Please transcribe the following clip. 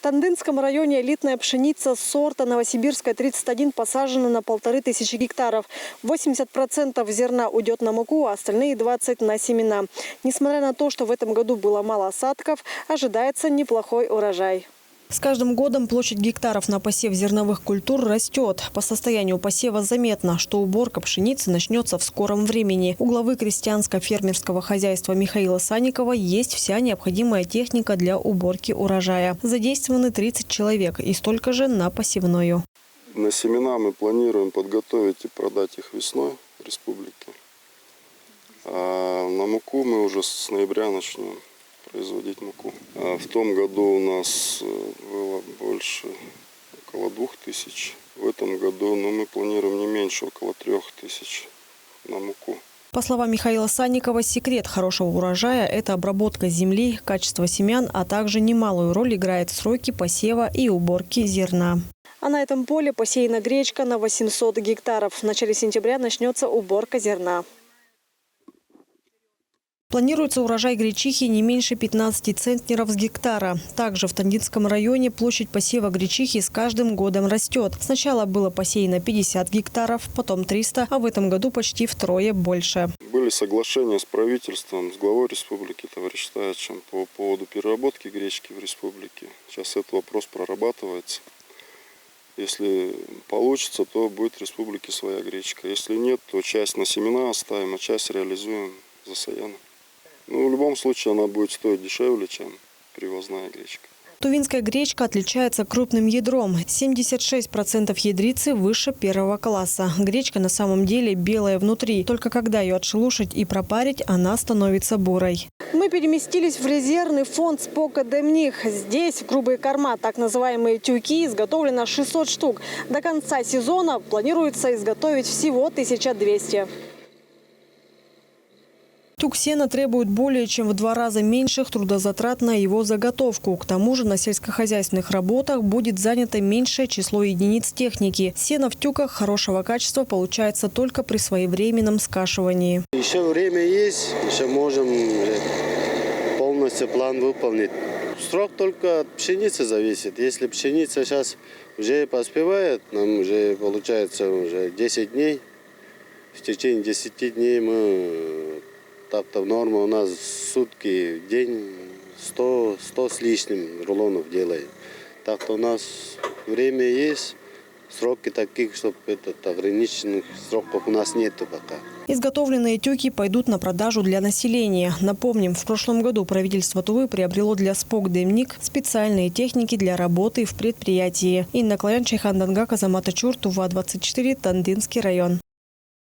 Тандынском районе элитная пшеница сорта Новосибирская 31 посажена на 1500 гектаров. 80% зерна уйдет на муку, а остальные 20% на семена. Несмотря на то, что в этом году было мало осадков, ожидается неплохой урожай. С каждым годом площадь гектаров на посев зерновых культур растет. По состоянию посева заметно, что уборка пшеницы начнется в скором времени. У главы крестьянско-фермерского хозяйства Михаила Санникова есть вся необходимая техника для уборки урожая. Задействованы 30 человек и столько же на посевную. На семена мы планируем подготовить и продать их весной в республике. А на муку мы уже с ноября начнем производить муку. А в том году у нас было больше, около 2000. В этом году мы планируем не меньше, около 3000 на муку. По словам Михаила Санникова, секрет хорошего урожая – это обработка земли, качество семян, а также немалую роль играют сроки посева и уборки зерна. А на этом поле посеяна гречка на 800 гектаров. В начале сентября начнется уборка зерна. Планируется урожай гречихи не меньше 15 центнеров с гектара. Также в Тандынском районе площадь посева гречихи с каждым годом растет. Сначала было посеяно 50 гектаров, потом 300, а в этом году почти втрое больше. Были соглашения с правительством, с главой республики, товарищем Таячем, по поводу переработки гречки в республике. Сейчас этот вопрос прорабатывается. Если получится, то будет в республике своя гречка. Если нет, то часть на семена оставим, а часть реализуем за Саяном. В любом случае она будет стоить дешевле, чем привозная гречка. Тувинская гречка отличается крупным ядром. 76% ядрицы выше первого класса. Гречка на самом деле белая внутри. Только когда ее отшелушить и пропарить, она становится бурой. Мы переместились в резервный фонд Спока Демних. Здесь, в грубые корма, так называемые тюки, изготовлено 600 штук. До конца сезона планируется изготовить всего 1200. Тюк сена требует более чем в 2 раза меньших трудозатрат на его заготовку. К тому же на сельскохозяйственных работах будет занято меньшее число единиц техники. Сено в тюках хорошего качества получается только при своевременном скашивании. Еще время есть, еще можем полностью план выполнить. Срок только от пшеницы зависит. Если пшеница сейчас уже поспевает, нам уже получается уже 10 дней. В течение 10 дней мы... Так-то норма у нас сутки в день 100 с лишним рулонов делаем. Так-то у нас время есть, сроки таких, чтобы ограниченных сроков у нас нету пока. Изготовленные тюки пойдут на продажу для населения. Напомним, в прошлом году правительство Тувы приобрело для Спок Демних специальные техники для работы в предприятии. Инна Клоян, Чайхан Дангак, Азамат Ачур, Тува 24, Тандынский район.